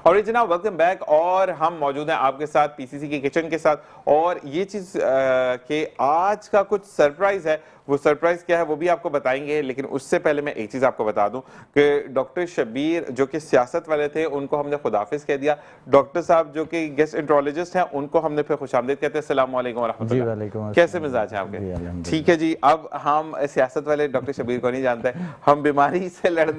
और जनाब welcome back, और हम मौजूद हैं आपके साथ पीसीसी के किचन के साथ। और ये चीज के आज का कुछ सरप्राइज है, वो सरप्राइज क्या है वो भी आपको बताएंगे, लेकिन उससे पहले मैं एक चीज आपको बता दूं कि डॉक्टर शबीर जो कि सियासत वाले थे उनको हमने खुदाफिज कह दिया। डॉक्टर साहब जो कि गेस्ट एंट्रोलॉजिस्ट हैं उनको हमने फिर खुशामदीद कहते हैं। अस्सलाम वालेकुम व रहमतुल्लाह। कैसे मिजाज हैं आपके? ठीक है जी। अब हम सियासत वाले डॉक्टर शबीर को नहीं जानते, हम बीमारी से लड़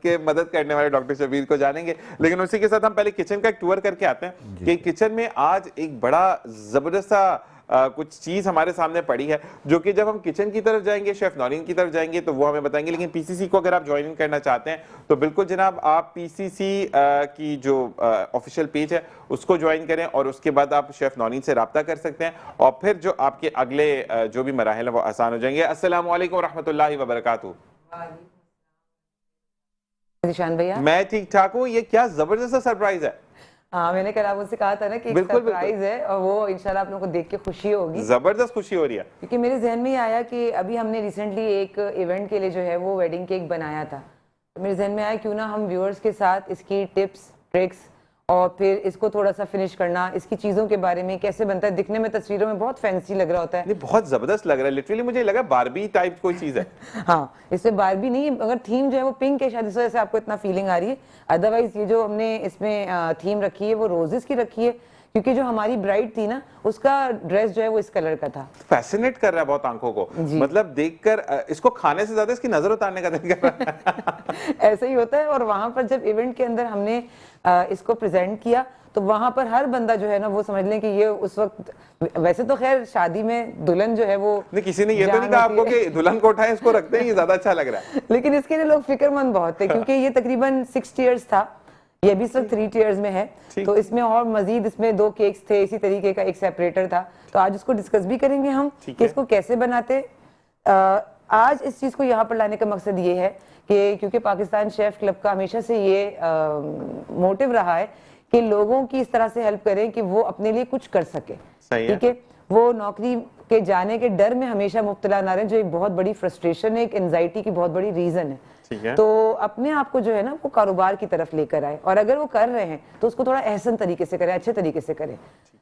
के मदद करने वाले डॉक्टर शबीर को जानेंगे। लेकिन उसी के साथ हम पहले किचन का एक टूर करके आते हैं कि किचन में आज एक बड़ा जबरदस्त कुछ चीज हमारे सामने पड़ी है, जो कि जब हम किचन की तरफ जाएंगे, शेफ नौरीन की तरफ जाएंगे तो वो हमें बताएंगे। लेकिन पीसीसी को अगर आप ज्वाइन करना चाहते हैं तो बिल्कुल जनाब आप पीसीसी की जो ऑफिशियल पेज है उसको ज्वाइन करें, और उसके बाद आप शेफ नौरीन से रब्ता कर सकते हैं, और फिर जो आपके अगले जो भी मराहिल है वो आसान हो जाएंगे। अस्सलाम वालेकुम रहमतुल्लाहि व बरकातहू। भैया मैं ठीक ठाक हूँ। ये क्या जबरदस्त सरप्राइज है। हाँ, मैंने कल आपसे कहा था ना कि एक सरप्राइज है, और वो इंशाल्लाह आप लोगों को देख के खुशी होगी। जबरदस्त खुशी हो रही है, क्योंकि मेरे जहन में ये आया कि अभी हमने रिसेंटली एक इवेंट के लिए जो है वो वेडिंग केक बनाया था। तो मेरे जहन में आया क्यों ना हम व्यूअर्स के साथ इसकी टिप्स ट्रिक्स और फिर इसको थोड़ा सा फिनिश करना, इसकी चीजों के बारे में कैसे बनता है। दिखने में तस्वीरों में बहुत फैंसी लग रहा होता है, बहुत जबरदस्त लग रहा है। लिटरली मुझे लगा बारबी टाइप कोई चीज है। हाँ, इसमें बारबी नहीं, अगर थीम जो है वो पिंक है, शायद इस वजह से आपको इतना फीलिंग आ रही है। अदरवाइज ये जो हमने इसमें थीम रखी है वो रोजेस की रखी है, क्योंकि जो हमारी ब्राइड थी ना उसका ड्रेस जो है वो इस कलर का था। फैसिनेट कर रहा है बहुत आंखों को, मतलब देखकर इसको खाने से ज्यादा इसकी नजर उतारने का दिल कर रहा है। ऐसा ही होता है। और वहां पर जब इवेंट के अंदर हमने इसको प्रेजेंट किया तो वहां पर हर बंदा जो है ना वो समझ लें कि ये उस वक्त, वैसे तो खैर शादी में दुल्हन जो है वो नहीं, किसी ने ये तो नहीं कहा आपको कि दुल्हन को उठाएं इसको रखते हैं, ये ज्यादा अच्छा लग रहा है। लेकिन इसके लिए लोग फिक्रमंद बहुत थे, क्योंकि ये तकरीबन 6 टीयर्स था, ये भी इस वक्त 3 टीयर्स में है। तो इसमें और मजीद इसमें 2 केक्स थे, इसी तरीके का एक सेपरेटर था। तो आज उसको डिस्कस भी करेंगे हम कि इसको कैसे बनाते। आज इस चीज को यहाँ पर लाने का मकसद ये है कि क्योंकि पाकिस्तान शेफ क्लब का हमेशा से ये मोटिव रहा है कि लोगों की इस तरह से हेल्प करें कि वो अपने लिए कुछ कर सके। ठीक है, वो नौकरी के जाने के डर में हमेशा मुब्तला ना रहे, जो एक बहुत बड़ी फ्रस्ट्रेशन है, एक एंजाइटी की बहुत बड़ी रीजन है। तो अपने आप को जो है ना वो कारोबार की तरफ लेकर आए, और अगर वो कर रहे हैं तो उसको थोड़ा एहसन तरीके से करें, अच्छे तरीके से करें।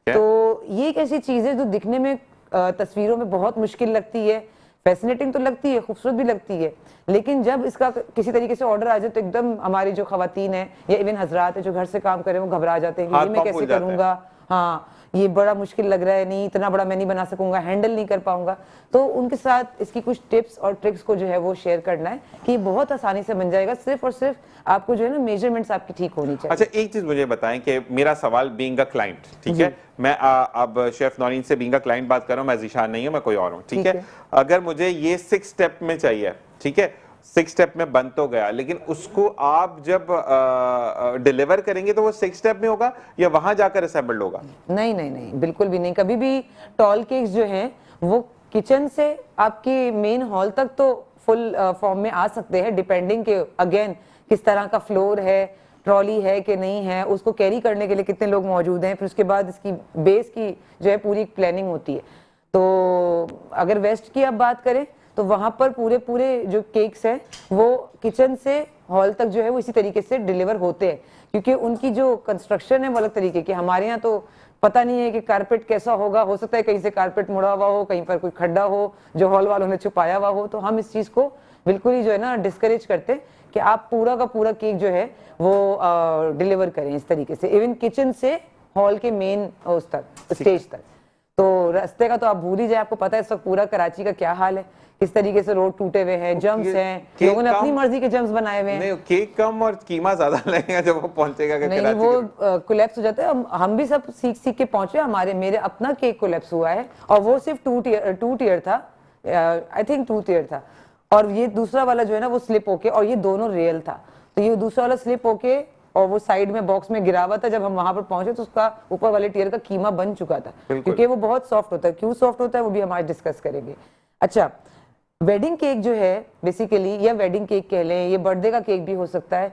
तो ये एक ऐसी चीज है जो दिखने में तस्वीरों में बहुत मुश्किल लगती है, फैसिनेटिंग तो लगती है, खूबसूरत भी लगती है, लेकिन जब इसका किसी तरीके से ऑर्डर आ जाए तो एकदम हमारी जो खवातीन है या इवन हजरात है जो घर से काम करें वो घबरा जाते हैं कि ये मैं कैसे करूंगा, हाँ ये बड़ा मुश्किल लग रहा है, नहीं इतना बड़ा मैं नहीं बना सकूंगा, हैंडल नहीं कर पाऊंगा। तो उनके साथ इसकी कुछ टिप्स और ट्रिक्स को जो है वो शेयर करना है कि बहुत आसानी से बन जाएगा। सिर्फ और सिर्फ आपको जो है ना मेजरमेंट्स आपकी ठीक होनी चाहिए। अच्छा, एक चीज मुझे बताएं कि मेरा सवाल बीइंग अ क्लाइंट, ठीक है, मैं अब शेफ नौरीन से बीइंग अ क्लाइंट बात कर रहा हूं, मैं ज़ीशान नहीं हूं, मैं कोई और हूं, ठीक है। अगर मुझे ये 6 स्टेप में चाहिए, ठीक है, 6 स्टेप में बन तो गया, लेकिन उसको आप जब डिलीवर करेंगे तो वो 6 स्टेप में होगा या वहां जाकर असेंबल्ड होगा? नहीं नहीं नहीं, बिल्कुल भी नहीं। कभी भी टॉल केक्स जो हैं वो किचन से आपके मेन हॉल तक तो फुल फॉर्म में आ सकते हैं, डिपेंडिंग के अगेन किस तरह का फ्लोर है, ट्रॉली है कि नहीं है, उसको कैरी करने के लिए कितने लोग मौजूद हैं, फिर उसके बाद इसकी बेस की जो है पूरी प्लानिंग होती है। तो अगर वेस्ट की आप बात करें तो वहां पर पूरे पूरे जो केक्स हैं वो किचन से हॉल तक जो है वो इसी तरीके से डिलीवर होते हैं, क्योंकि उनकी जो कंस्ट्रक्शन है वो अलग तरीके की। हमारे यहाँ तो पता नहीं है कि कारपेट कैसा होगा, हो सकता है कहीं से कारपेट मुड़ा हुआ हो, कहीं पर कोई खड्डा हो जो हॉल वालों ने छुपाया हुआ हो। तो हम इस चीज को बिल्कुल ही जो है ना डिस्करेज करते कि आप पूरा का पूरा केक जो है वो डिलीवर करें इस तरीके से, इवन किचन से हॉल के मेन उस तक, स्टेज तक। तो रास्ते का तो आप भूल ही जाए, आपको पता है इस वक्त पूरा कराची का क्या हाल है, किस तरीके से रोड टूटे हुए हैं, जम्प्स हैं, लोगों ने अपनी मर्जी के जम्प्स बनाए हुए हैं। नहीं, केक कम और कीमा ज्यादा लगेगा जब वो पहुंचेगा। नहीं, वो कोलैप्स हो जाता है। हम भी सब सीख सीख के पहुंचे, मेरे अपना केक कोलैप्स हुआ है, और वो सिर्फ 2 टीयर था, आई थिंक 2 टीयर था, और ये दूसरा वाला जो है ना वो स्लिप होके, और ये दोनों रियल था। तो ये दूसरा वाला स्लिप होके और वो साइड में बॉक्स में गिरा हुआ था। जब हम वहां पर पहुंचे तो उसका ऊपर वाले टीयर का कीमा बन चुका था, क्योंकि वो बहुत सॉफ्ट होता है। क्यों सॉफ्ट होता है वो भी हम आज डिस्कस करेंगे। अच्छा, वेडिंग केक जो है बेसिकली, या वेडिंग केक कह लें, ये बर्थडे का केक भी हो सकता है,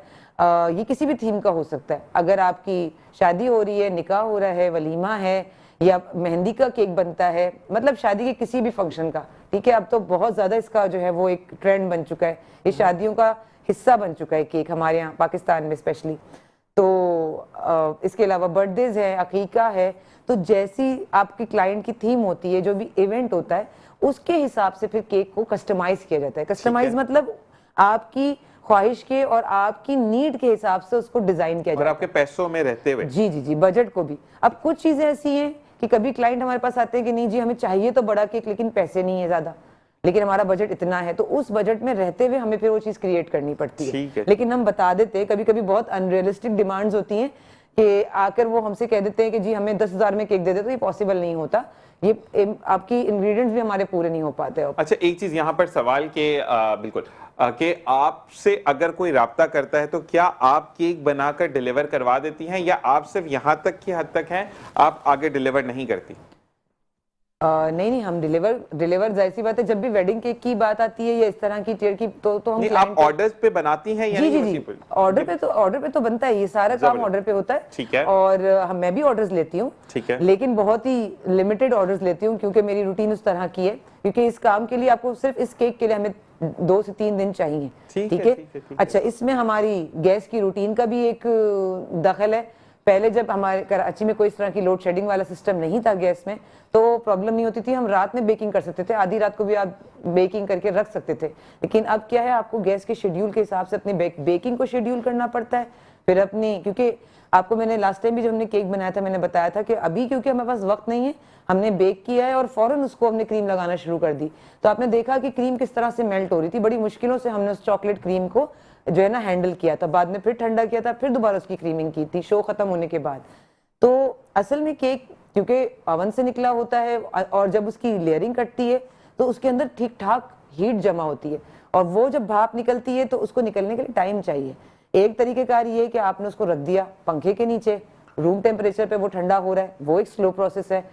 ये किसी भी थीम का हो सकता है। अगर आपकी शादी हो रही है, निकाह हो रहा है, वलीमा है, या मेहंदी का केक बनता है, मतलब शादी के किसी भी फंक्शन का, ठीक है। अब तो बहुत ज्यादा इसका जो है वो एक ट्रेंड बन चुका है, ये शादियों का हिस्सा बन चुका है केक हमारे यहाँ पाकिस्तान में स्पेशली। तो इसके अलावा बर्थडेज है, अकीका है, तो जैसी आपकी क्लाइंट की थीम होती है, जो भी इवेंट होता है, उसके हिसाब से फिर केक को कस्टमाइज किया जाता है। कस्टमाइज मतलब आपकी ख्वाहिश के और आपकी नीड के हिसाब से उसको डिजाइन किया और जाता आपके पैसों में रहते हुए। है। जी जी जी, बजट को भी। अब कुछ चीजें ऐसी हैं कि कभी क्लाइंट हमारे पास आते हैं कि नहीं जी हमें चाहिए तो बड़ा केक, लेकिन पैसे नहीं है ज्यादा, लेकिन हमारा बजट इतना है, तो उस बजट में रहते हुए हमें फिर वो चीज क्रिएट करनी पड़ती है। लेकिन हम बता देते हैं, कभी कभी बहुत अनरियलिस्टिक डिमांड्स होती हैं कि आकर वो हमसे कह देते हैं कि जी हमें 10,000 में केक दे दे, तो ये पॉसिबल नहीं होता, ये आपकी इंग्रेडिएंट्स भी हमारे पूरे नहीं हो पाते। अच्छा, एक चीज यहाँ पर सवाल के बिल्कुल कि आपसे अगर कोई राब्ता करता है तो क्या आप केक बनाकर डिलीवर करवा देती हैं, या आप सिर्फ यहाँ तक की हद तक हैं, आप आगे डिलीवर नहीं करती? नहीं नहीं, हम डिलीवर जाहिर सी बात है, जब भी वेडिंग केक की बात आती है या इस तरह की टियर की, तो हम नहीं, आप ऑर्डर्स पे बनाती हैं या जी नहीं? जी जी, ऑर्डर पे तो बनता है, ये सारा काम ऑर्डर पे होता है। ठीक है। और मैं भी ऑर्डर्स लेती हूँ, ठीक है, लेकिन बहुत ही लिमिटेड ऑर्डर्स लेती हूँ, क्योंकि मेरी रूटीन उस तरह की है, क्योंकि इस काम के लिए आपको सिर्फ इस केक के लिए हमें 2 से 3 दिन चाहिए। ठीक है। अच्छा, इसमें हमारी गैस की रूटीन का भी एक दखल है। पहले जब हमारे कराची में कोई इस तरह की लोड शेडिंग वाला सिस्टम नहीं था गैस में, तो प्रॉब्लम नहीं होती थी, हम रात में बेकिंग कर सकते थे, आधी रात को भी आप बेकिंग करके रख सकते थे। लेकिन अब क्या है, आपको गैस के शेड्यूल के हिसाब से अपनी बेकिंग को शेड्यूल करना पड़ता है। फिर अपनी, क्योंकि आपको मैंने लास्ट टाइम भी जब हमने केक बनाया था, मैंने बताया था कि अभी क्योंकि हमारे पास वक्त नहीं है, हमने बेक किया है और फौरन उसको हमने क्रीम लगाना शुरू कर दी। तो आपने देखा कि क्रीम किस तरह से मेल्ट हो रही थी, बड़ी मुश्किलों से हमने उस चॉकलेट क्रीम को जो है ना हैंडल किया था, बाद में फिर ठंडा किया था, फिर दोबारा उसकी क्रीमिंग की थी शो खत्म होने के बाद। तो असल में केक क्योंकि ओवन से निकला होता है और जब उसकी लेयरिंग कटती है तो उसके अंदर ठीक ठाक हीट जमा होती है, और वो जब भाप निकलती है तो उसको निकलने के लिए टाइम चाहिए। एक तरीकेकार ये है कि आपने उसको रख दिया पंखे के नीचे, रूम टेम्परेचर पे वो ठंडा हो रहा है, वो एक स्लो प्रोसेस है।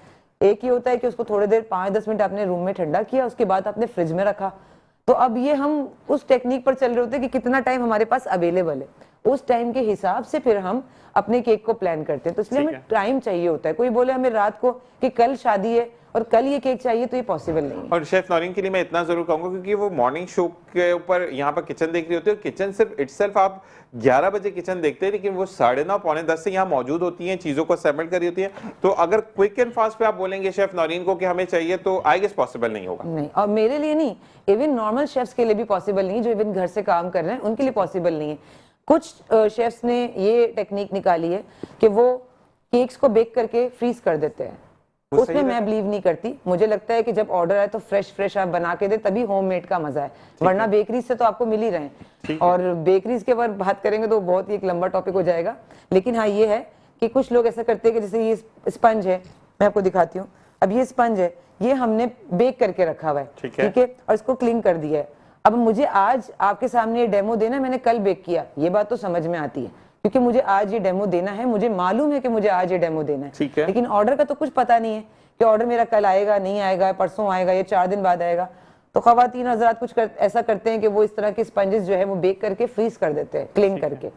एक ये होता है कि उसको थोड़ी देर 5-10 मिनट आपने रूम में ठंडा किया, उसके बाद आपने फ्रिज में रखा। तो अब ये हम उस टेक्निक पर चल रहे होते हैं कि कितना टाइम हमारे पास अवेलेबल है, उस टाइम के हिसाब से फिर हम अपने केक को प्लान करते हैं। तो इसलिए हमें टाइम चाहिए होता है। कोई बोले हमें रात को कि कल शादी है और कल ये केक चाहिए, तो ये पॉसिबल नहीं है। और शेफ नौरीन के लिए मैं इतना जरूर कहूंगा, क्योंकि वो मॉर्निंग शो के ऊपर यहाँ पर किचन देख रही होती है, किचन सिर्फ इटसेल्फ आप 11 बजे किचन देखते हैं, लेकिन वो 9:30 पौने 10 से यहाँ मौजूद होती हैं, चीजों को असेंबल कर रही होती हैं। तो अगर क्विक एंड फास्ट पे आप बोलेंगे शेफ नौरीन को कि हमें चाहिए, तो आई गेस पॉसिबल नहीं होगा। नहीं, और मेरे लिए नहीं, इवन नॉर्मल शेफ्स के लिए भी पॉसिबल नहीं, जो इवन घर से काम कर रहे हैं उनके लिए पॉसिबल नहीं है। कुछ शेफ्स ने ये टेक्निक निकाली है कि वो केक्स को बेक करके फ्रीज कर देते हैं, उसमें मैं बिलीव नहीं करती। मुझे लगता है कि जब ऑर्डर आए तो फ्रेश आप बना के दे, तभी होममेड का मजा है, वरना बेकरीज से तो आपको मिल ही रहे हैं। और बेकरीज के बारे बात करेंगे तो बहुत ही एक लंबा टॉपिक हो जाएगा। लेकिन हाँ ये है कि कुछ लोग ऐसा करते हैं कि जैसे ये स्पंज है, मैं आपको दिखाती हूँ, अब ये स्पंज है, ये हमने बेक करके रखा हुआ है, ठीक है, और इसको क्लीन कर दिया है। अब मुझे आज आपके सामने ये डेमो देना है, मैंने कल बेक किया, ये बात तो समझ में आती है, क्योंकि मुझे आज ये डेमो देना है, मुझे मालूम है कि मुझे आज ये डेमो देना है। लेकिन ऑर्डर का तो कुछ पता नहीं है कि ऑर्डर मेरा कल आएगा, नहीं आएगा, परसों आएगा, या 4 दिन बाद आएगा। तो खवातीन हजरात कुछ ऐसा करते हैं कि वो इस तरह के स्पंजेस जो है वो बेक करके फ्रीज कर देते हैं, क्लीन करके,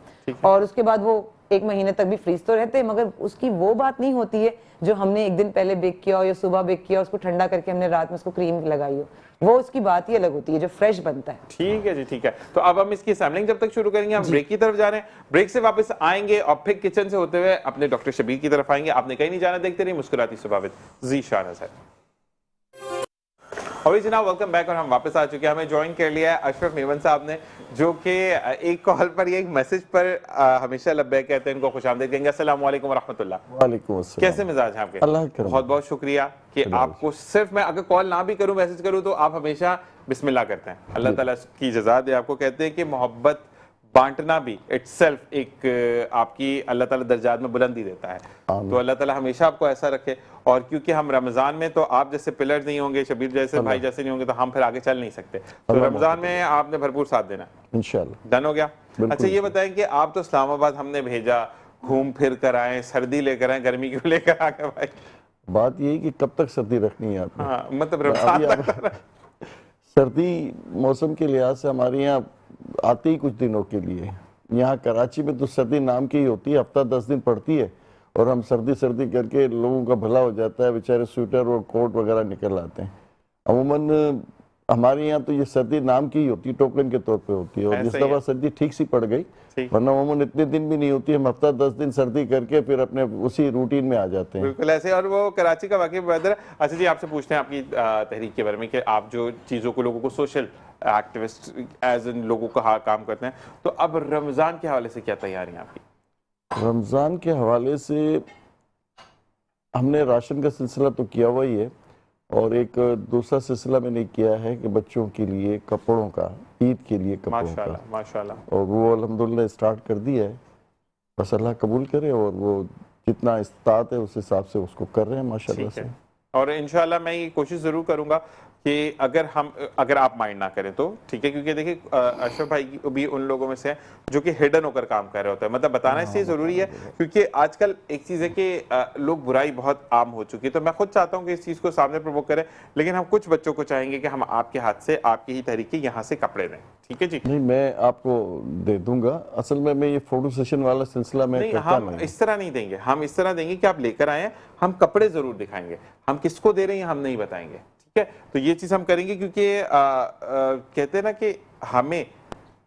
और उसके बाद वो 1 महीने तक भी फ्रीज तो रहते हैं, मगर उसकी वो बात नहीं होती है जो हमने एक दिन पहले बेक किया हो या सुबह बेक किया, उसको ठंडा करके हमने रात में उसको क्रीम लगाई हो, वो उसकी बात ही अलग होती है जो फ्रेश बनता है। ठीक है जी, ठीक है। तो अब हम इसकी असेंबलिंग जब तक शुरू करेंगे, हम ब्रेक की तरफ जा रहे हैं, ब्रेक से वापस आएंगे और फिर किचन से होते हुए अपने डॉक्टर शबीर की तरफ आएंगे। आपने कहीं नहीं जाना, देखते रहिए मुस्कुराती सुबह विद जी शाहनवाज है। और जनाब वेलकम बैक, और हम वापस आ चुके हैं। हमें ज्वाइन कर लिया है अशरफ मेमन साहब ने, जो कि एक कॉल पर या एक मैसेज पर हमेशा लब्बैक कहते हैं। इनको खुशामदीद कहेंगे। अस्सलाम वालेकुम व रहमतुल्लाह। वालेकुम अस्सलाम। कैसे मिजाज हैं आपके? अल्लाह का बहुत बहुत शुक्रिया कि आपको सिर्फ मैं अगर कॉल ना भी करूं, मैसेज करूं, तो आप हमेशा बिस्मिल्लाह करते हैं। अल्लाह ताला की जज़ा दे आपको। कहते हैं कि मोहब्बत बांटना भी इटसेल्फ एक आपकी अल्लाह ताला दर्जात में बुलंदी देता है। तो अल्लाह ताला हमेशा आपको ऐसा रखे। और क्योंकि हम रमजान में तो आप जैसे पिलर नहीं होंगे, शबीर जैसे भाई जैसे नहीं होंगे, तो हम फिर आगे चल नहीं सकते। तो रमजान में आपने भरपूर साथ देना इंशाल्लाह। डन हो गया? अच्छा ये बताएं कि आप तो इस्लामाबाद हमने भेजा, घूम फिर कर आए, सर्दी लेकर आए, गर्मी क्यों लेकर आ गए भाई? बात ये है कि कब तक सर्दी रखनी है आपने? हाँ, मतलब रमजान तक सर्दी मौसम के लिहाज से हमारे यहाँ आते ही कुछ दिनों के लिए। यहाँ कराची में तो सर्दी नाम की ही होती है, हफ्ता 10 दिन पड़ती है, और हम सर्दी सर्दी करके लोगों का भला हो जाता है, बेचारे स्वेटर और कोट वगैरह निकल आते हैं। अमूमन हमारे यहाँ तो ये सर्दी नाम की ही होती है, टोकन के तौर पे होती है, और ऐसा जिस ही है। दफा सर्दी ठीक सी पड़ गई, ठीक। वरना अमूमन इतने दिन भी नहीं होती, हम हफ्ता 10 दिन सर्दी करके फिर अपने उसी रूटीन में आ जाते हैं। बिल्कुल ऐसे। और वो कराची का वाकई वेदर। अच्छा जी, आपसे पूछते हैं आपकी तहरीक के बारे में कि आप जो चीज़ों को, लोगों को, सोशल एक्टिविस्ट एज इन लोगों का काम करते हैं, तो अब रमज़ान के हवाले से क्या तैयारी है आपकी? रमज़ान के हवाले से हमने राशन का सिलसिला तो किया हुआ ही है, और एक दूसरा सिलसिला मैंने किया है कि बच्चों के लिए कपड़ों का, ईद के लिए कपड़ों का, माशाल्लाह माशाल्लाह। और वो अल्हम्दुलिल्लाह स्टार्ट कर दिया है। बस अल्लाह कबूल करे, और वो जितना इस्तात है उस हिसाब से उसको कर रहे हैं माशाल्लाह ठीक है। से। और इंशाल्लाह मैं ये कोशिश जरूर करूंगा कि अगर आप माइंड ना करें तो ठीक है, क्योंकि देखिए अशरफ भाई भी उन लोगों में से है जो कि हिडन होकर काम कर रहे होते हैं। मतलब बताना इसलिए जरूरी है क्योंकि आजकल एक चीज है कि लोग बुराई बहुत आम हो चुकी है, तो मैं खुद चाहता हूं कि इस चीज को सामने प्रमोट करें, लेकिन हम कुछ बच्चों को चाहेंगे कि हम आपके हाथ से, आपकी ही तरीके यहाँ से कपड़े दें। ठीक है जी? नहीं, मैं आपको दे दूंगा। असल में मैं ये फोटो सेशन वाला सिलसिला मैं नहीं, करता हम नहीं। इस तरह नहीं देंगे, हम इस तरह देंगे कि आप लेकर आए हैं, हम कपड़े जरूर दिखाएंगे, हम किसको दे रहे हैं हम नहीं बताएंगे। ठीक है, तो ये चीज हम करेंगे क्योंकि कहते हैं ना कि हमें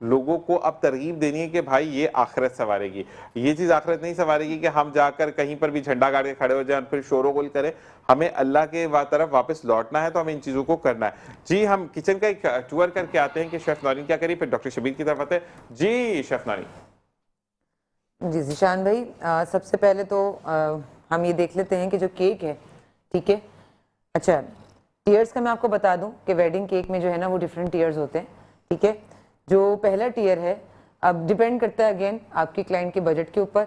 लोगों को अब तरगीब देनी है कि भाई ये आखिरत संवारेगी। ये चीज आखिरत नहीं संवारेगी कि हम जाकर कहीं पर भी झंडा गाड़ के खड़े हो जाए फिर शोर गुल करें। हमें अल्लाह के तरफ वापस लौटना है, तो हमें इन चीजों को करना है। जी, हम किचन का एक टूर करके आते हैं कि शेफ नौरीन क्या करी, फिर डॉक्टर शबीर की तरफ आते हैं। जी शेफ नौरीन। जी ज़ीशान भाई, सबसे पहले तो हम ये देख लेते हैं कि जो केक है, ठीक है। अच्छा, टीयर्स का मैं आपको बता दूं कि वेडिंग केक में जो है ना वो डिफरेंट टीयर्स होते हैं। ठीक है, जो पहला टीयर है, अब डिपेंड करता है अगेन आपकी क्लाइंट के बजट के ऊपर।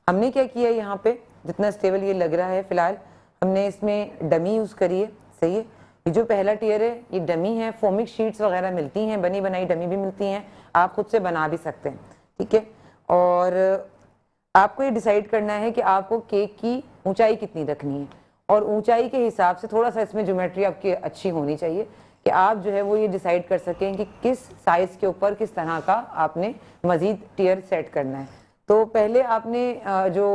हमने क्या किया है यहाँ पे, जितना स्टेबल ये लग रहा है फिलहाल, हमने इसमें डमी यूज़ करी है। सही है, ये जो पहला टीयर है ये डमी है। फोमिक शीट्स वगैरह मिलती हैं, बनी बनाई डमी भी मिलती हैं, आप खुद से बना भी सकते हैं। ठीक है, और आपको ये डिसाइड करना है कि आपको केक की ऊंचाई कितनी रखनी है, और ऊंचाई के हिसाब से थोड़ा सा इसमें ज्योमेट्री आपकी अच्छी होनी चाहिए कि आप जो है वो ये डिसाइड कर सकें कि किस साइज़ के ऊपर किस तरह का आपने मज़ीद टीयर सेट करना है। तो पहले आपने जो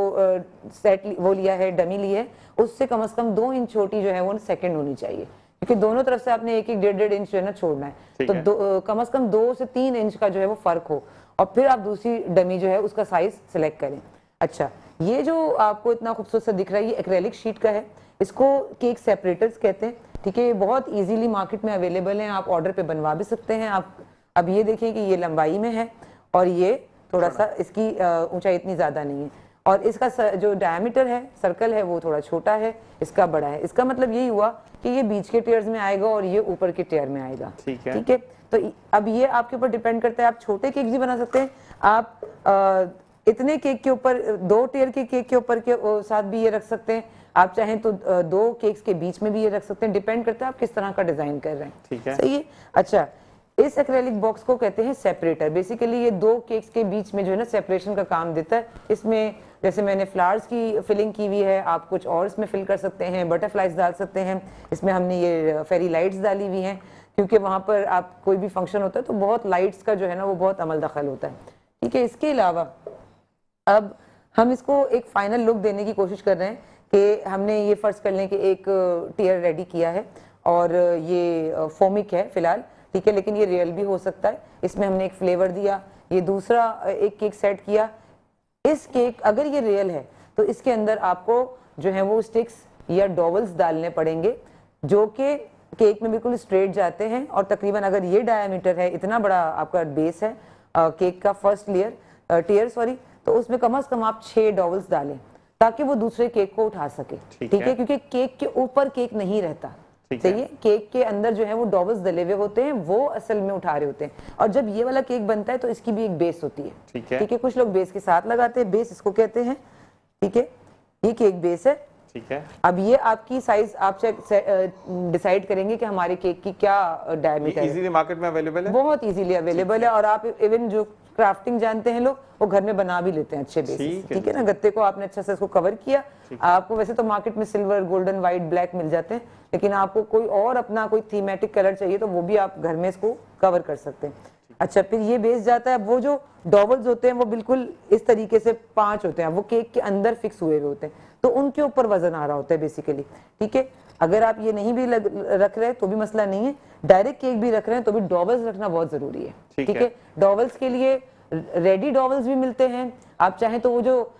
सेट वो लिया है, डमी ली है, उससे कम से कम 2 इंच छोटी जो है वो सेकंड होनी चाहिए, क्योंकि दोनों तरफ से आपने 1-1, 1.5 इंच जो है ना छोड़ना है। तो कम से कम 2 से 3 इंच का जो है वो फ़र्क हो, और फिर आप दूसरी डमी जो है उसका साइज़ सेलेक्ट करें। अच्छा, ये जो आपको इतना खूबसूरत सा दिख रहा है ये एक्रेलिक शीट का है, इसको केक सेपरेटर्स कहते हैं। ठीक है, ये बहुत इजीली मार्केट में अवेलेबल हैं, आप ऑर्डर पे बनवा भी सकते हैं। आप अब ये देखें कि ये लंबाई में है और ये थोड़ा सा इसकी ऊंचाई इतनी ज़्यादा नहीं है, और इसका जो डायमीटर है, सर्कल है, वो थोड़ा छोटा है, इसका बड़ा है। इसका मतलब यही हुआ कि ये बीच के टीयर्स में आएगा और ये ऊपर के टीयर में आएगा। ठीक है, तो अब ये आपके ऊपर डिपेंड करता है, आप छोटे केक भी बना सकते हैं, आप इतने केक के ऊपर 2 टीयर के केक के ऊपर के साथ भी ये रख सकते हैं, आप चाहें तो 2 केक्स के बीच में भी ये रख सकते हैं, डिपेंड करता है आप किस तरह का डिजाइन कर रहे हैं। ठीक है, सही है। अच्छा, इस एक्रेलिक बॉक्स को कहते हैं सेपरेटर। बेसिकली ये 2 केक्स के बीच में जो है ना सेपरेशन का काम देता है। इसमें जैसे मैंने फ्लावर्स की फिलिंग की हुई है, आप कुछ और इसमें फिल कर सकते हैं, बटरफ्लाइज डाल सकते हैं, इसमें हमने ये फेरी लाइट्स डाली हुई हैं, क्योंकि वहाँ पर आप कोई भी फंक्शन होता है तो बहुत लाइट्स का जो है ना वो बहुत अमल दखल होता है। ठीक है, इसके अलावा अब हम इसको एक फाइनल लुक देने की कोशिश कर रहे हैं कि हमने ये फर्ज कर लें कि एक टीयर रेडी किया है और ये फोमिक है फिलहाल। ठीक है, लेकिन ये रियल भी हो सकता है। इसमें हमने एक फ्लेवर दिया, ये दूसरा एक केक सेट किया। इस केक अगर ये रियल है तो इसके अंदर आपको जो है वो स्टिक्स या डॉवल्स डालने पड़ेंगे, जो कि केक में बिल्कुल स्ट्रेट जाते हैं, और तकरीबन अगर ये डायमीटर है, इतना बड़ा आपका बेस है केक का फर्स्ट टीयर सॉरी, तो उसमें कम से कम आप 6 डॉवल्स डालें ताकि वो दूसरे केक को उठा सके। ठीक है, क्योंकि केक के ऊपर केक नहीं रहता। सही है, केक के अंदर जो है वो डॉवल्स डले हुए होते हैं, वो असल में उठा रहे होते हैं। और जब ये वाला केक बनता है तो इसकी भी एक बेस होती है। ठीक है, कुछ लोग बेस के साथ लगाते हैं, बेस इसको कहते हैं। ठीक है, ये केक बेस है। ठीक है, अब ये आपकी साइज आप डिसाइड करेंगे कि हमारे केक की क्या डायमीटर है। इजीली मार्केट में अवेलेबल है, बहुत इजीली अवेलेबल है, और आप इवन जो क्राफ्टिंग जानते हैं लोग वो घर में बना भी लेते हैं अच्छे बेसिस। ठीक है ना, गत्ते को आपने अच्छा से इसको कवर किया। आपको वैसे तो मार्केट में सिल्वर, गोल्डन, व्हाइट, ब्लैक मिल जाते हैं, लेकिन आपको कोई और अपना कोई थीमेटिक कलर चाहिए तो वो भी आप घर में इसको कवर कर सकते हैं। अच्छा, फिर ये बेस जाता है। वो जो डॉबल्स होते हैं वो बिल्कुल इस तरीके से 5 होते हैं, वो केक के अंदर फिक्स हुए होते हैं, तो उनके ऊपर वजन आ रहा होता है बेसिकली। ठीक है, अगर आप ये नहीं भी रख रहे तो भी मसला नहीं है, डायरेक्ट केक भी रख रहे हैं तो भी डॉबल्स रखना बहुत जरूरी है। ठीक है, डॉबल्स के लिए रेडी डॉबल्स भी मिलते हैं। आप चाहें तो वो जो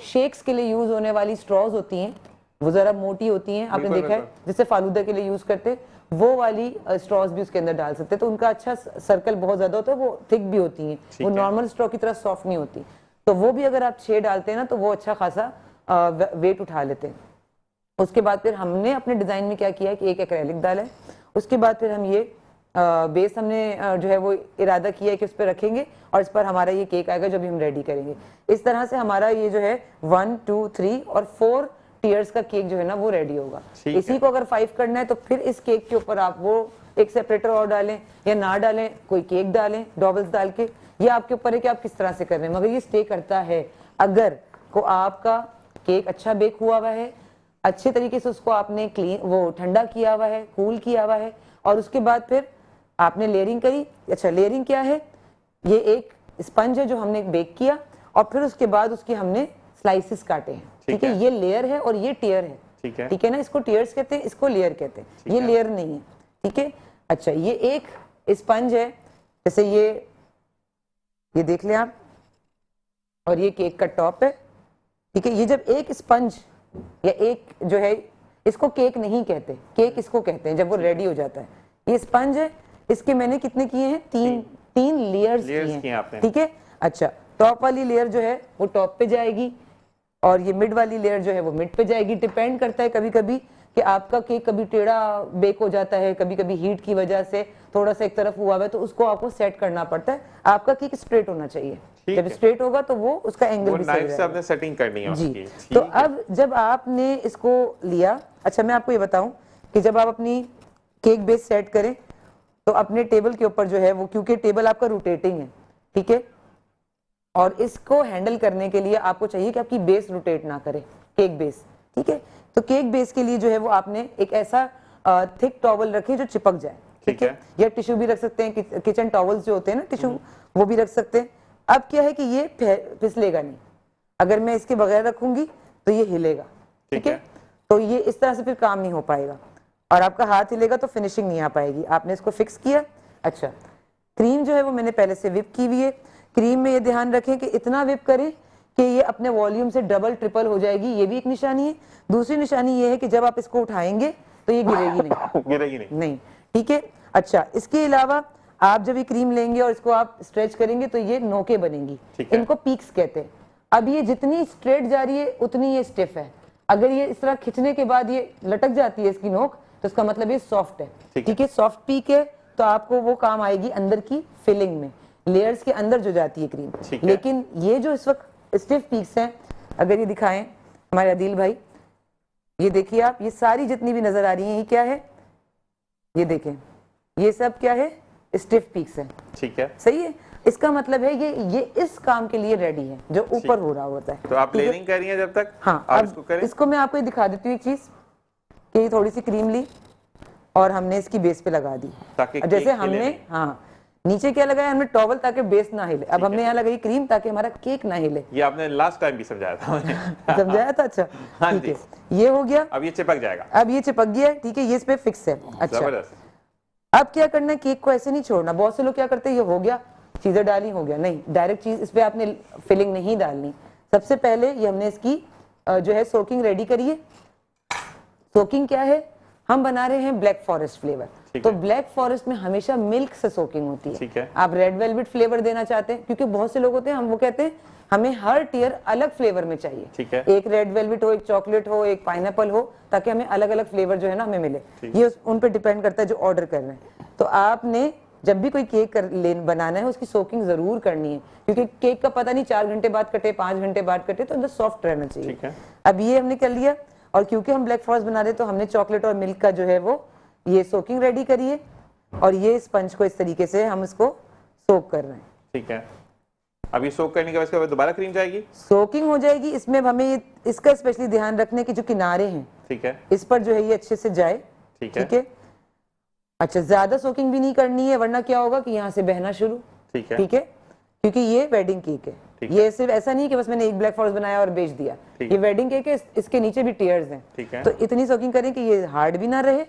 शेक्स के लिए यूज होने वाली स्ट्रॉज होती हैं, वो जरा मोटी होती हैं, आपने देखा है, जिससे फालूदा के लिए यूज करते हैं, वो वाली स्ट्रॉज भी उसके अंदर डाल सकते हैं। तो उनका अच्छा सर्कल बहुत ज्यादा होता है, वो थिक भी होती हैं, वो नॉर्मल स्ट्रॉ की तरह सॉफ्ट नहीं होती। तो वो भी अगर आप 6 डालते हैं ना तो वो अच्छा खासा वेट उठा लेते हैं। उसके बाद फिर हमने अपने डिजाइन में क्या किया है कि एक एक्रेलिक डाला है। उसके बाद फिर हम ये बेस हमने जो है वो इरादा किया है कि उस पर रखेंगे और इस पर हमारा ये केक आएगा जो भी हम रेडी करेंगे। इस तरह से हमारा ये जो है 1 2 3 और 4 टीयर्स का केक जो है ना वो रेडी होगा। इसी को अगर 5 करना है तो फिर इस केक के ऊपर आप वो एक सेपरेटर और डालें या ना डालें, कोई केक डालें डॉबल्स डाल के, ये आपके ऊपर है कि आप किस तरह से कर रहे हैं। मगर ये स्टे करता है अगर को आपका केक अच्छा बेक हुआ हुआ है, अच्छे तरीके से उसको आपने क्लीन वो ठंडा किया हुआ है, कूल किया हुआ है, और उसके बाद फिर आपने लेयरिंग करी। अच्छा, लेयरिंग क्या है? ये एक स्पंज है जो हमने बेक किया और फिर उसके बाद उसके हमने स्लाइसेस काटे हैं। ठीक है, ये लेयर है और ये टियर है। ठीक है ना, इसको टियर्स कहते हैं, इसको लेयर कहते हैं, ये लेयर नहीं है। ठीक है, अच्छा, ये एक स्पंज है, जैसे ये देख लें आप, और ये केक का टॉप है। ठीक है, ये जब एक स्पंज या एक जो है, इसको केक नहीं कहते, केक इसको कहते हैं जब वो रेडी हो जाता है। ये स्पंज है, इसके मैंने कितने किए हैं? तीन लेयर्स किए हैं। ठीक है, अच्छा, टॉप वाली लेयर जो है वो टॉप पे जाएगी और ये मिड वाली लेयर जो है वो मिड पे जाएगी। डिपेंड करता है कभी कभी कि आपका केक कभी टेढ़ा बेक हो जाता है, कभी कभी हीट की वजह से थोड़ा सा एक तरफ हुआ है, तो उसको आपको सेट करना पड़ता है। आपका केक स्ट्रेट होना चाहिए, जब स्ट्रेट होगा तो वो उसका एंगल भी सही रहेगा। आपने सेटिंग करनी है उसकी। तो अब जब आपने इसको लिया, अच्छा मैं आपको ये बताऊं कि जब आप अपनी केक बेस सेट करें तो अपने टेबल के ऊपर जो है वो, क्योंकि टेबल आपका रोटेटिंग है, ठीक है, और इसको हैंडल करने के लिए आपको चाहिए कि आपकी बेस रोटेट ना करे, केक बेस। ठीक है, तो केक बेस के लिए जो है वो आपने एक ऐसा थिक टॉवल रखे जो चिपक जाए। ठीक है, या टिश्यू भी रख सकते हैं, किचन टॉवल्स जो होते हैं ना टिश्यू, वो भी रख सकते हैं। अब क्या है कि ये फिसलेगा नहीं, अगर मैं इसके बगैर रखूंगी तो ये हिलेगा। ठीक है, तो ये इस तरह से फिर काम नहीं हो पाएगा और आपका हाथ हिलेगा तो फिनिशिंग नहीं आ पाएगी। आपने इसको फिक्स किया। अच्छा, क्रीम जो है वो मैंने पहले से विप की हुई है। क्रीम में ये ध्यान रखें कि इतना विप करें कि ये अपने वॉल्यूम से डबल ट्रिपल हो जाएगी, ये भी एक निशानी है। दूसरी निशानी ये है कि जब आप इसको उठाएंगे तो ये गिरेगी नहीं, गिरेगी नहीं। ठीक है, अच्छा, इसके अलावा आप जब ये क्रीम लेंगे और इसको आप स्ट्रेच करेंगे तो ये नोकें बनेंगी, इनको पीक्स कहते हैं। अब ये जितनी स्ट्रेट जा रही है उतनी ये स्टिफ है। अगर ये इस तरह खिंचने के बाद ये लटक जाती है इसकी नोक, तो इसका मतलब ये सॉफ्ट है। ठीक है, सॉफ्ट पीक है, तो आपको वो काम आएगी अंदर की फिलिंग में, लेयर्स के अंदर जो जाती है क्रीम। लेकिन ये जो इस वक्त स्टिफ पीक्स हैं, अगर ये दिखाएं हमारे आदिल भाई, ये देखिए आप, ये सारी जितनी भी नजर आ रही हैं ये क्या है? ये देखें, ये सब क्या है? स्टिफ पीक्स है। ठीक है, सही है, इसका मतलब है ये इस काम के लिए रेडी है जो ऊपर हो रहा होता है। तो आप लेयरिंग कर रही हैं जब तक? हाँ, अब इसको मैं आपको दिखा देती हूँ एक चीज, कि ये थोड़ी सी क्रीम ली और हमने इसकी बेस पे लगा दी, जैसे हमने, हाँ, नीचे क्या लगाया हमने? टॉवल, ताकि बेस ना हिले। अब हमने यहाँ लगाई क्रीम ताकि हमारा केक ना हिले। ये आपने लास्ट टाइम भी समझाया था। समझाया था? अच्छा, ठीक है, ये हो गया। अब ये चिपक जाएगा। अब ये चिपक गया है, ठीक है, ये इस पे फिक्स है। अच्छा, अब क्या करना है? केक को ऐसे नहीं छोड़ना। बहुत से लोग क्या करते हैं, ये हो गया, चीजें डाली, हो गया, नहीं, डायरेक्ट चीज इस पे आपने फिलिंग नहीं डालनी। सबसे पहले ये हमने इसकी जो है सोकिंग रेडी करी है। सोकिंग क्या है? हम बना रहे हैं ब्लैक फॉरेस्ट फ्लेवर, तो ब्लैक फॉरेस्ट में हमेशा मिल्क से सोकिंग होती है। ठीक है, आप रेड वेलवेट फ्लेवर देना चाहते हैं, क्योंकि बहुत से लोग होते हैं, हम वो कहते हैं हमें हर टियर अलग फ्लेवर में चाहिए। ठीक है, एक रेड वेलवेट हो, एक चॉकलेट हो, एक पाइनएप्पल हो, ताकि हमें अलग अलग फ्लेवर जो है ना हमें मिले। ये उन पे डिपेंड करता है जो ऑर्डर कर रहे हैं। तो आपने जब भी कोई केक बनाना है उसकी सोकिंग जरूर करनी है, क्योंकि केक का पता नहीं 4 घंटे बाद कटे, 5 घंटे बाद कटे, तो अंदर सॉफ्ट रहना चाहिए। अब ये हमने कर लिया, और क्योंकि हम ब्लैक फॉरेस्ट बना रहे तो हमने चॉकलेट और मिल्क का जो है वो ये सोकिंग रेडी करी है, और ये स्पंज को इस तरीके से हम इसको सोक कर रहे हैं। ठीक है, अब ये सोक करने के बाद इसके बाद दोबारा क्रीम जाएगी, सोकिंग हो जाएगी। इसमें हमें इसका स्पेशली ध्यान रखने की जो किनारे हैं, ठीक है, इस पर जो है ये अच्छे से जाए। ठीक है, अच्छा, ज्यादा सोकिंग भी नहीं करनी है, वरना क्या होगा कि यहाँ से बहना शुरू। ठीक है, क्योंकि ये वेडिंग केक है। ये सिर्फ ऐसा नहीं कि बस मैंने एक ब्लैक फॉरेस्ट बनाया और बेच दिया, ये वेडिंग केक है, इसके नीचे भी टीयर्स हैं। तो इतनी सोकिंग करें कि ये हार्ड भी ना रहे,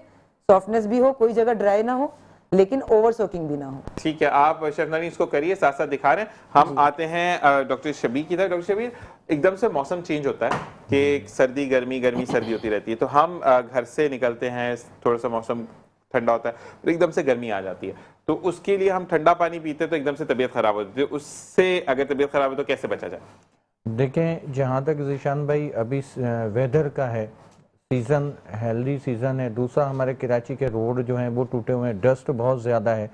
सॉफ्टनेस भी हो, कोई जगह ड्राई ना हो, लेकिन ओवर सोकिंग भी ना हो। ठीक है, आप शेफनानी इसको करिए, साथ साथ दिखा रहे हैं। हम आते हैं डॉक्टर शबीर की तरफ। डॉक्टर शबीर, एकदम से मौसम चेंज होता है कि सर्दी गर्मी गर्मी सर्दी होती रहती है, तो हम घर से निकलते हैं, थोड़ा सा मौसम ठंडा होता है और एकदम से गर्मी आ जाती है, तो उसके लिए हम ठंडा पानी पीते हैं तो एकदम से तबीयत खराब होती है। उससे अगर तबीयत खराब है तो कैसे बचा जाए? देखें, जहाँ तक ज़ीशान भाई अभी वेदर का है, सीज़न हेल्दी सीज़न है, दूसरा हमारे कराची के रोड जो हैं वो टूटे हुए हैं, डस्ट बहुत ज़्यादा है,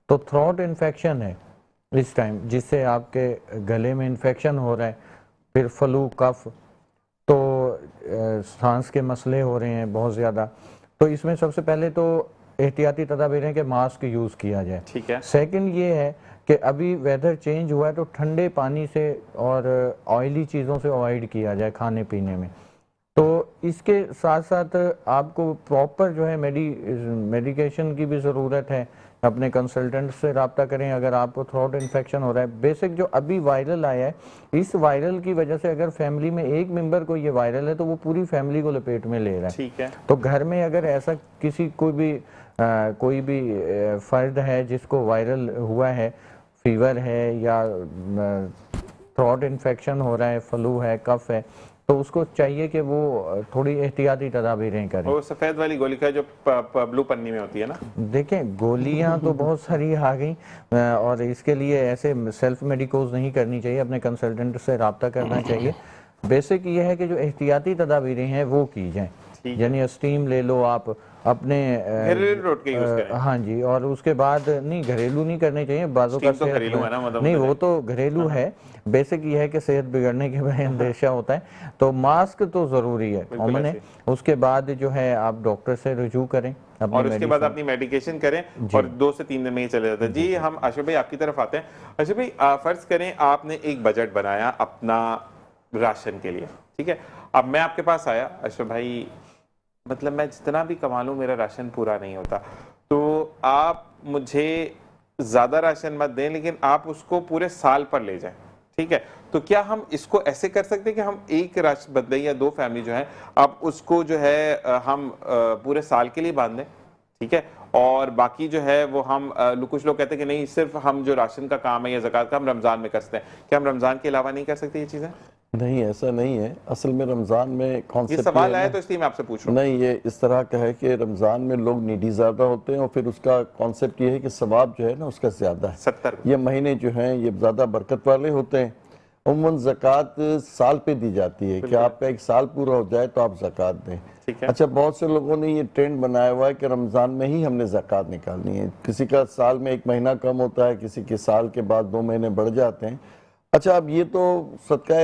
तो थ्रोट इन्फेक्शन है इस टाइम, जिससे आपके गले में इन्फेक्शन हो रहा है, फिर फ्लू कफ, तो सांस के मसले हो रहे हैं बहुत ज़्यादा। तो इसमें सबसे पहले तो एहतियाती तदाबीर है कि मास्क यूज़ किया जाए। ठीक है। सेकंड ये है कि अभी वेदर चेंज हुआ है तो ठंडे पानी से और ऑयली चीज़ों से अवॉइड किया जाए खाने पीने में। तो इसके साथ साथ आपको प्रॉपर जो है मेडिकेशन की भी ज़रूरत है, अपने कंसल्टेंट से रब्ता करें अगर आपको थ्रोट इन्फेक्शन हो रहा है। बेसिक जो अभी वायरल आया है, इस वायरल की वजह से अगर फैमिली में एक मेंबर को ये वायरल है तो वो पूरी फैमिली को लपेट में ले रहा है। ठीक है। तो घर में अगर ऐसा किसी कोई भी फर्द है जिसको वायरल हुआ है, फीवर है या थ्रोट इन्फेक्शन हो रहा है, फ्लू है, कफ है, तो उसको चाहिए कि वो थोड़ी एहतियाती तदाबीरें करें। वो सफेद वाली गोली का जो ब्लू पन्नी में होती है ना? देखें, गोलियां तो बहुत सारी आ गई और इसके लिए ऐसे सेल्फ मेडिकोज नहीं करनी चाहिए, अपने कंसल्टेंट से रब्ता करना चाहिए। बेसिक ये है कि जो एहतियाती तदाबीरें हैं वो की जाएं, यानी स्टीम ले लो आप अपने घरेलू टोटके यूज करें। हाँ जी, और उसके बाद नहीं, घरेलू नहीं करने चाहिए, बाजू का तो घरेलू है ना, मतलब नहीं, वो तो घरेलू है। बेसिक ये है कि सेहत बिगड़ने के बारे में अंदेशा होता है, तो मास्क तो जरूरी है कॉमन है। उसके बाद जो है आप डॉक्टर से रुजू करें और उसके बाद अपनी मेडिकेशन करें और 2 से 3 दिन में ही चले जाता है। जी, हम अशरफ भाई आपकी तरफ आते हैं। अशरफ भाई, फर्ज करें आपने एक बजट बनाया अपना राशन के लिए, ठीक है? अब मैं आपके पास आया, अशरफ भाई मतलब मैं जितना भी कमा लूं मेरा राशन पूरा नहीं होता, तो आप मुझे ज्यादा राशन मत दें, लेकिन आप उसको पूरे साल पर ले जाएं, ठीक है? तो क्या हम इसको ऐसे कर सकते हैं कि हम एक राशन बंदे या 2 फैमिली जो है, अब उसको जो है हम पूरे साल के लिए बांध दें, ठीक है? और बाकी जो है वो हम कुछ लोग कहते हैं कि नहीं, सिर्फ हम जो राशन का काम है या ज़कात का हम रमज़ान में कर सकते हैं, क्या हम रमज़ान के अलावा नहीं कर सकते ये चीज़ें? नहीं, ऐसा नहीं है। असल में रमज़ान में कॉन्सेप्ट ये सवाल आया तो इसलिए मैं आपसे पूछ रहा हूँ। नहीं, ये इस तरह का है कि रमज़ान में लोग नीडी ज़्यादा होते हैं और फिर उसका कॉन्सेप्ट ये है कि सवाब जो है ना उसका ज़्यादा है। 70 ये महीने जो हैं ये ज़्यादा बरकत वाले होते हैं। उम्मन ज़कात साल पे दी जाती है कि आपका एक साल पूरा हो जाए तो आप ज़कात दें। ठीक है। अच्छा, बहुत से लोगों ने ये ट्रेंड बनाया हुआ है कि रमज़ान में ही हमने ज़कात निकालनी है। किसी का साल में 1 महीना कम होता है, किसी के साल के बाद 2 महीने बढ़ जाते हैं। अच्छा, अब ये तो सदका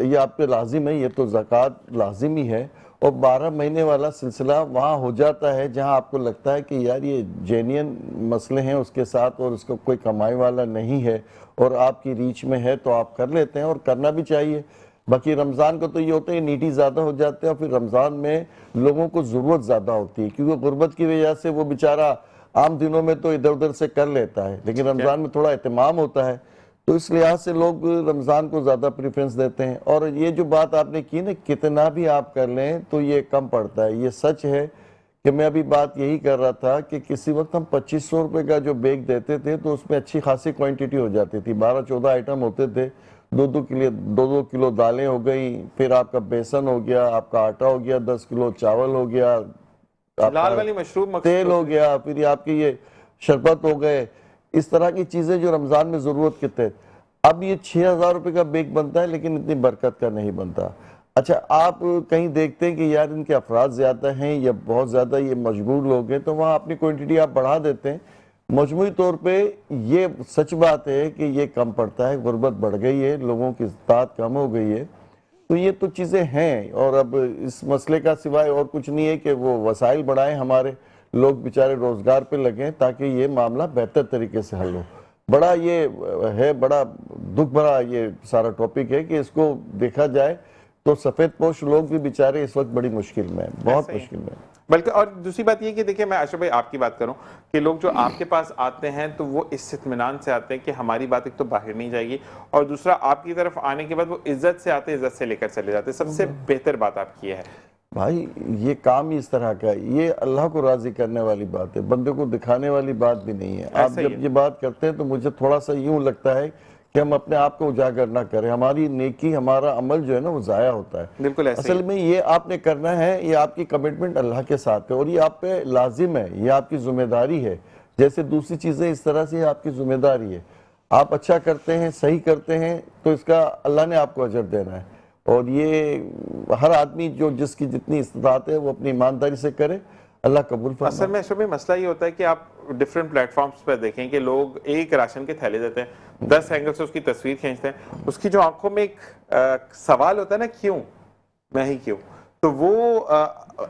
ये आप पे लाजिम है, ये तो ज़कात लाजिम ही है। और 12 महीने वाला सिलसिला वहाँ हो जाता है जहाँ आपको लगता है कि यार ये जेन्युइन मसले हैं उसके साथ और उसको कोई कमाई वाला नहीं है और आपकी रीच में है, तो आप कर लेते हैं और करना भी चाहिए। बाकी रमज़ान को तो ये होता है नीडी ज़्यादा हो जाते हैं और फिर रमज़ान में लोगों को ज़रूरत ज़्यादा होती है, क्योंकि गुर्बत की वजह से वो बेचारा आम दिनों में तो इधर उधर से कर लेता है, लेकिन रमज़ान में थोड़ा एहतमाम होता है, तो इस लिहाज से लोग रमज़ान को ज़्यादा प्रेफरेंस देते हैं। और ये जो बात आपने की ना, कितना भी आप कर लें तो ये कम पड़ता है, ये सच है कि मैं अभी बात यही कर रहा था कि किसी वक्त हम 2500 रुपये का जो बेग देते थे तो उसमें अच्छी खासी क्वांटिटी हो जाती थी, 12-14 आइटम होते थे, 2-2 किलो दालें हो गई, फिर आपका बेसन हो गया, आपका आटा हो गया, 10 किलो चावल हो गया, लाल वाली मशरूम तेल हो गया, फिर ये आपके ये शरबत हो गए, इस तरह की चीजें जो रमजान में जरूरत के थे। अब ये 6000 रुपये का बेग बनता है लेकिन इतनी बरकत का नहीं बनता। अच्छा, आप कहीं देखते हैं कि यार इनके अफराद ज्यादा हैं या बहुत ज्यादा ये मजबूर लोग हैं, तो वहाँ अपनी क्वांटिटी आप बढ़ा देते हैं। मजमूई तौर पे ये सच बात है कि ये कम पड़ता है, गुर्बत बढ़ गई है, लोगों की इस्तात कम हो गई है, तो ये तो चीज़ें हैं। और अब इस मसले का सिवाय और कुछ नहीं है कि वो वसाइल बढ़ाएं, हमारे लोग बेचारे रोजगार पे लगें ताकि ये मामला बेहतर तरीके से हल हो। बड़ा ये है, बड़ा दुख भरा ये सारा टॉपिक है कि इसको देखा जाए तो सफ़ेद पोश लोग भी बेचारे इस वक्त बड़ी मुश्किल में हैं, बहुत मुश्किल में। बल्कि और दूसरी बात ये कि देखिए मैं अशरफ भाई आपकी बात करूं कि लोग जो आपके पास आते हैं तो वो इस इत्मीनान से आते हैं कि हमारी बात एक तो बाहर नहीं जाएगी और दूसरा आपकी तरफ आने के बाद वो इज्जत से आते हैं, इज्जत से लेकर चले जाते हैं। सबसे बेहतर बात आपकी है भाई, ये काम ही इस तरह का है, ये अल्लाह को राजी करने वाली बात है, बंदे को दिखाने वाली बात भी नहीं है। आप जब ये बात करते हैं तो मुझे थोड़ा सा यूं लगता है कि हम अपने आप को उजागर ना करें, हमारी नेकी, हमारा अमल जो है ना वो जाया होता है। बिल्कुल ऐसे असल में ये आपने करना है, ये आपकी कमिटमेंट अल्लाह के साथ है और ये आप पे लाजिम है, ये आपकी जिम्मेदारी है। जैसे दूसरी चीजें इस तरह से आपकी जिम्मेदारी है। आप अच्छा करते हैं, सही करते हैं तो इसका अल्लाह ने आपको अजर देना है और ये हर आदमी जो जिसकी जितनी इस्तात है वो अपनी ईमानदारी से करे, अल्लाह कबूल फरमाए। असल में अशरफ मसला ये होता है कि आप डिफरेंट प्लेटफॉर्म्स पर देखें कि लोग एक राशन के थैले देते हैं, 10 एंगल से उसकी तस्वीर खींचते हैं, उसकी जो आंखों में एक सवाल होता है ना, क्यों मैं ही क्यों, तो वो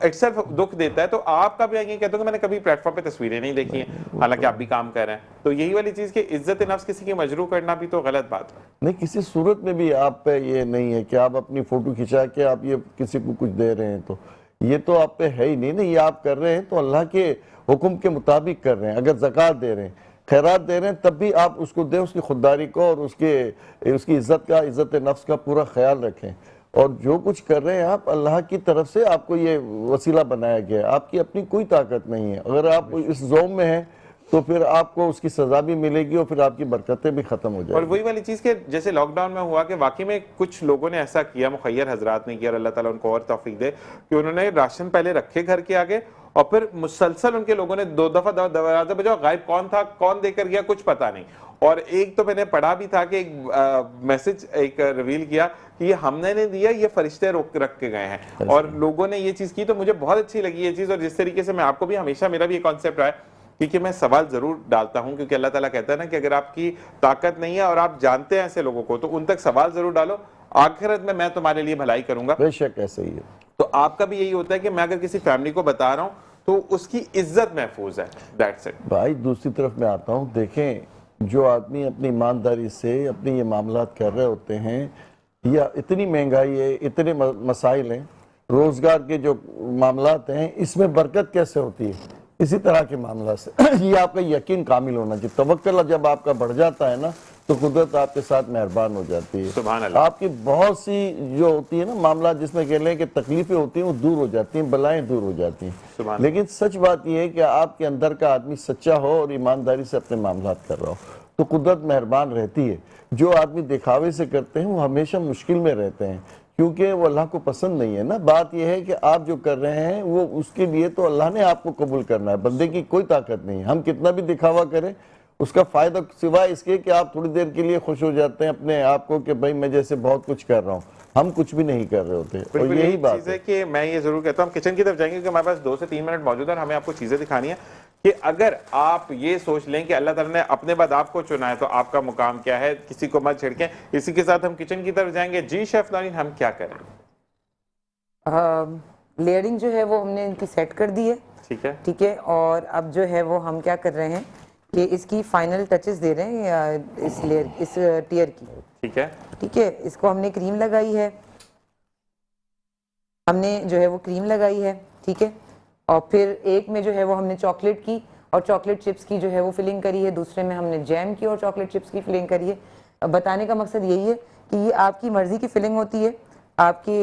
इटसेल्फ दुख देता है। तो आपका भी ये कहते हो कि मैंने कभी प्लेटफॉर्म पे तस्वीरें नहीं देखी हैं, हालांकि आप भी काम कर रहे हैं, तो यही वाली चीज कि इज्जत नफ्स किसी की मजरू करना भी तो गलत बात है। नहीं, किसी सूरत में भी आप पे ये नहीं है कि आप अपनी फोटो खिंचा के आप ये किसी को कुछ दे रहे हैं, तो ये तो आप पे है ही नहीं ना। ये आप कर रहे हैं तो अल्लाह के हुक्म के मुताबिक कर रहे हैं। अगर ज़कात दे रहे हैं, खैरात दे रहे हैं, तब भी आप उसको दें, उसकी खुददारी को और उसकी इज्जत नफ्स का पूरा ख्याल रखें। और जो कुछ कर रहे हैं आप, अल्लाह की तरफ से आपको ये वसीला बनाया गया है, आपकी अपनी कोई ताकत नहीं है। अगर आप इस ज़ोम में हैं तो फिर आपको उसकी सजा भी मिलेगी और फिर आपकी बरकतें भी खत्म हो जाएगी। और वही वाली चीज के जैसे लॉकडाउन में हुआ कि वाकई में कुछ लोगों ने ऐसा किया, मुखैर हजरात ने किया, और अल्लाह ताला उनको और तौफीक दे कि उन्होंने राशन पहले रखे घर के आगे और फिर मुसलसल उनके लोगों ने 2 दफा दरवाजा बजाओ, गायब कौन था, कौन देकर गया, कुछ पता नहीं। और एक तो मैंने पढ़ा भी था कि एक मैसेज एक रिवील किया कि ये हमने नहीं दिया, ये फरिश्ते रख के गए हैं, और लोगों ने ये चीज की। तो मुझे बहुत अच्छी लगी ये चीज, और जिस तरीके से मैं आपको भी हमेशा, मेरा भी ये कॉन्सेप्ट रहा है क्योंकि मैं सवाल जरूर डालता हूं, क्योंकि अल्लाह ताला कहता है ना कि अगर आपकी ताकत नहीं है और आप जानते हैं ऐसे लोगों को, तो उन तक सवाल जरूर डालो, आखिरत में मैं तुम्हारे लिए भलाई करूंगा। बेशक ऐसे ही है। तो आपका भी यही होता है कि मैं अगर किसी फैमिली को बता रहा हूं तो उसकी इज्जत महफूज है, दैट्स इट। भाई दूसरी तरफ मैं आता हूँ, देखें जो आदमी अपनी ईमानदारी से अपने ये मामलात कर रहे होते हैं, या इतनी महंगाई है, इतने मसाइल हैं, रोजगार के जो मामलात हैं, इसमें बरकत कैसे होती है? इसी तरह के मामला से ये आपका यकीन कामिल होना चाहिए। तवक्कुल जब आपका बढ़ जाता है ना तो कुदरत आपके साथ मेहरबान हो जाती है। सुभान अल्लाह। आपकी बहुत सी जो होती है ना मामला, जिसमें कह लें कि तकलीफें होती हैं, वो दूर हो जाती हैं, बलाएं दूर हो जाती हैं। लेकिन सच बात यह है कि आपके अंदर का आदमी सच्चा हो और ईमानदारी से अपने मामलात कर रहा हो तो कुदरत मेहरबान रहती है। जो आदमी दिखावे से करते हैं वो हमेशा मुश्किल में रहते हैं, क्योंकि वो अल्लाह को पसंद नहीं है ना। बात यह है कि आप जो कर रहे हैं वो उसके लिए तो अल्लाह ने आपको कबूल करना है, बंदे की कोई ताकत नहीं है। हम कितना भी दिखावा करें उसका फायदा सिवाय इसके कि आप थोड़ी देर के लिए खुश हो जाते हैं अपने आप को कि भाई मैं जैसे बहुत कुछ कर रहा हूँ, हम कुछ भी नहीं कर रहे होते। और यही बात है कि मैं ये जरूर कहता हूँ, किचन की तरफ जाएंगे क्योंकि हमारे पास 2 से 3 मिनट मौजूद है और हमें आपको चीजें दिखानी है कि अगर आप ये सोच लें कि अल्लाह ताला ने अपने बाद आपको चुना है तो आपका मुकाम क्या है, किसी को मत छिड़कें। इसी के साथ हम किचन की तरफ जाएंगे। जी शेफ नारीन, हम क्या करें? लेयरिंग जो है वो हमने इनकी सेट कर दी है, ठीक है। और अब जो है वो हम क्या कर रहे हैं कि इसकी फाइनल टचेस दे रहे हैं इस लेयर, इस टियर की, ठीक है। इसको हमने क्रीम लगाई है, हमने जो है वो क्रीम लगाई है, ठीक है। और फिर एक में जो है वो हमने चॉकलेट की और चॉकलेट चिप्स की जो है वो फिलिंग करी है, दूसरे में हमने जैम की और चॉकलेट चिप्स की फिलिंग करी है। बताने का मकसद यही है कि ये आपकी मर्जी की फिलिंग होती है, आपकी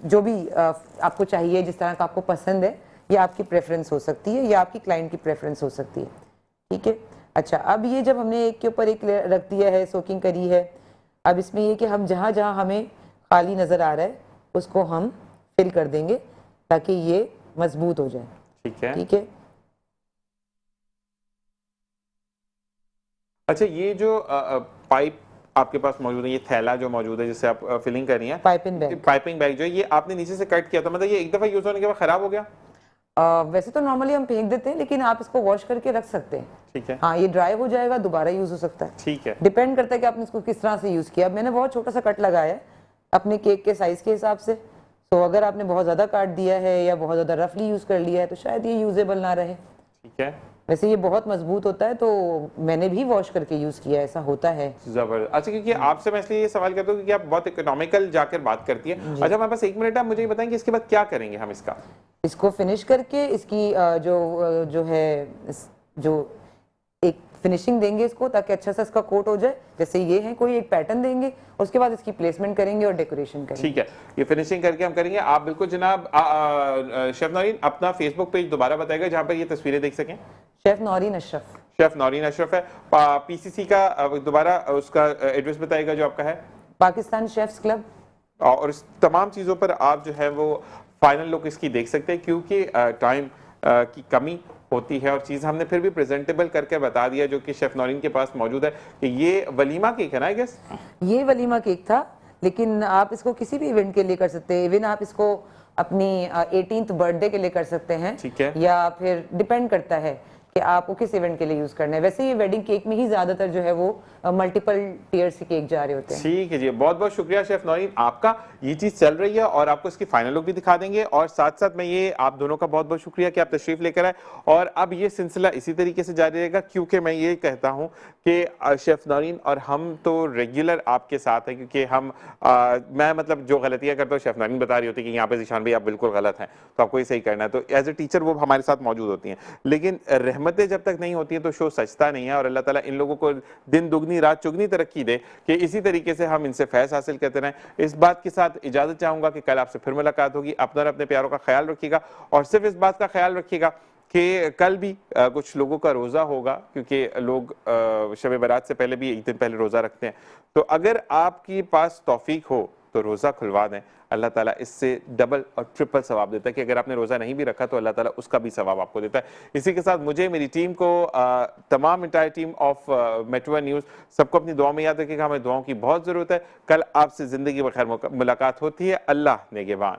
जो भी आपको चाहिए, जिस तरह का आपको पसंद है, ये आपकी प्रेफरेंस हो सकती है या आपकी क्लाइंट की प्रेफरेंस हो सकती है, ठीक है। अच्छा, अब ये जब हमने एक के ऊपर एक रख दिया है, सोकिंग करी है, अब इसमें ये कि हम जहाँ जहाँ हमें खाली नज़र आ रहा है उसको हम फिल कर देंगे ताकि ये मजबूत हो जाए, ठीक है। अच्छा, ये जो पाइप आपके पास मौजूद है, ये थैला जो मौजूद है जिससे आप फिलिंग कर रही हैं, पाइपिंग बैग जो है, ये आपने नीचे से कट किया था, मतलब ये एक दफा यूज होने के बाद खराब हो गया? वैसे तो नॉर्मली हम फेंक देते हैं, लेकिन आप इसको वॉश करके रख सकते हैं, ठीक है। हाँ, ये ड्राई हो जाएगा, दोबारा यूज हो सकता है, ठीक है। डिपेंड करता है कि आपने इसको किस तरह से यूज किया। मैंने बहुत छोटा सा कट लगाया है अपने केक के साइज के हिसाब से, तो अगर आपने बहुत ज्यादा काट दिया है या बहुत ज्यादा रफली यूज कर लिया है तो शायद ये यूजेबल ना रहे, ठीक है। वैसे ये बहुत मजबूत होता है, तो मैंने भी वॉश करके यूज किया, ऐसा होता है। जबरदस्त। अच्छा, क्योंकि आपसे मैं इसलिए ये सवाल करता हूँ क्योंकि आप बहुत इकोनॉमिकल जाकर बात करती है। अच्छा, हमारे पास 1 मिनट है, आप मुझे ये बताएं कि इसके बाद क्या करेंगे हम इसका? इसको फिनिश करके इसकी जो है जो एक फिनिशिंग देंगे इसको, ताकि अच्छा सा इसका कोट हो जाए। जैसे ये है, कोई एक पैटर्न देंगे, उसके बाद इसकी प्लेसमेंट करेंगे और डेकोरेशन करेंगे। ठीक है, ये फिनिशिंग करके हम करेंगे। आप बिल्कुल जनाब शेफ नौरीन अपना फेसबुक पेज दोबारा बताएगा जहां पर ये तस्वीरें देख सकें। शेफ नौरीन अशरफ। शेफ नौरीन अशरफ है। पीसीसी का दोबारा उसका एड्रेस बताएगा जो आपका है। Pakistan chefs club. और इस तमाम चीज़ों पर आप जो है वो फाइनल लुक इसकी देख सकते हैं, क्योंकि टाइम की कमी होती है और चीज़ हमने फिर भी प्रेजेंटेबल करके बता दिया जो कि शेफ नौरीन के पास मौजूद है कि ये वलीमा केक है ना, आई गेस ये वलीमा केक था, लेकिन आप इसको किसी भी इवेंट के लिए कर सकते हैं। इवन आप इसको अपनी 18th बर्थडे के लिए कर सकते हैं। ठीक है। या फिर डिपेंड करता है कि आपको किस इवेंट के लिए यूज करना है। वैसे ये वेडिंग केक में ही ज्यादातर जो है वो मल्टीपल टीयर्स के केक जा रहे होते हैं। ठीक है जी, बहुत बहुत शुक्रिया शेफ नौरीन आपका। ये चीज चल रही है और आपको इसकी फाइनल लुक भी दिखा देंगे, और साथ साथ मैं ये आप दोनों का बहुत बहुत शुक्रिया कि आप तशरीफ लेकर आए। और अब ये सिलसिला इसी तरीके से जारी रहेगा, क्योंकि मैं ये कहता हूँ कि शेफ नौरीन और हम तो रेगुलर आपके साथ हैं, क्योंकि हम मैं मतलब जो गलतियां करता हूँ शेफ नौरीन बता रही होती है कि यहाँ पे ज़ीशान भाई आप बिल्कुल गलत हैं, तो आपको ये सही करना है, तो एज ए टीचर वो हमारे साथ मौजूद होती हैं। लेकिन रहमतें जब तक नहीं होती हैं तो शो सचता नहीं है, और अल्लाह ताला इन लोगों को दिन दुगनी रात चुगनी तरक्की दे कि इसी तरीके से हम इनसे फैज़ हासिल करते रहें। इस बात के साथ इजाज़त चाहूँगा कि कल आपसे फिर मुलाकात होगी। अपना और अपने प्यारों का ख्याल रखिएगा, और सिर्फ इस बात का ख्याल रखिएगा कि कल भी कुछ लोगों का रोज़ा होगा, क्योंकि लोग शब बारात से पहले भी एक दिन पहले रोज़ा रखते हैं। तो अगर आपके पास तौफीक हो तो रोज़ा खुलवा दें, अल्लाह ताला इससे डबल और ट्रिपल सवाब देता है कि अगर आपने रोज़ा नहीं भी रखा तो अल्लाह ताला उसका भी सवाब आपको देता है। इसी के साथ मुझे, मेरी टीम को, तमाम entire team of metro news सबको अपनी दुआ में याद रखिएगा। हमें दुआओं की बहुत ज़रूरत है। कल आपसे ज़िंदगी बखैर मुलाकात होती है। अल्लाह नेगेबान।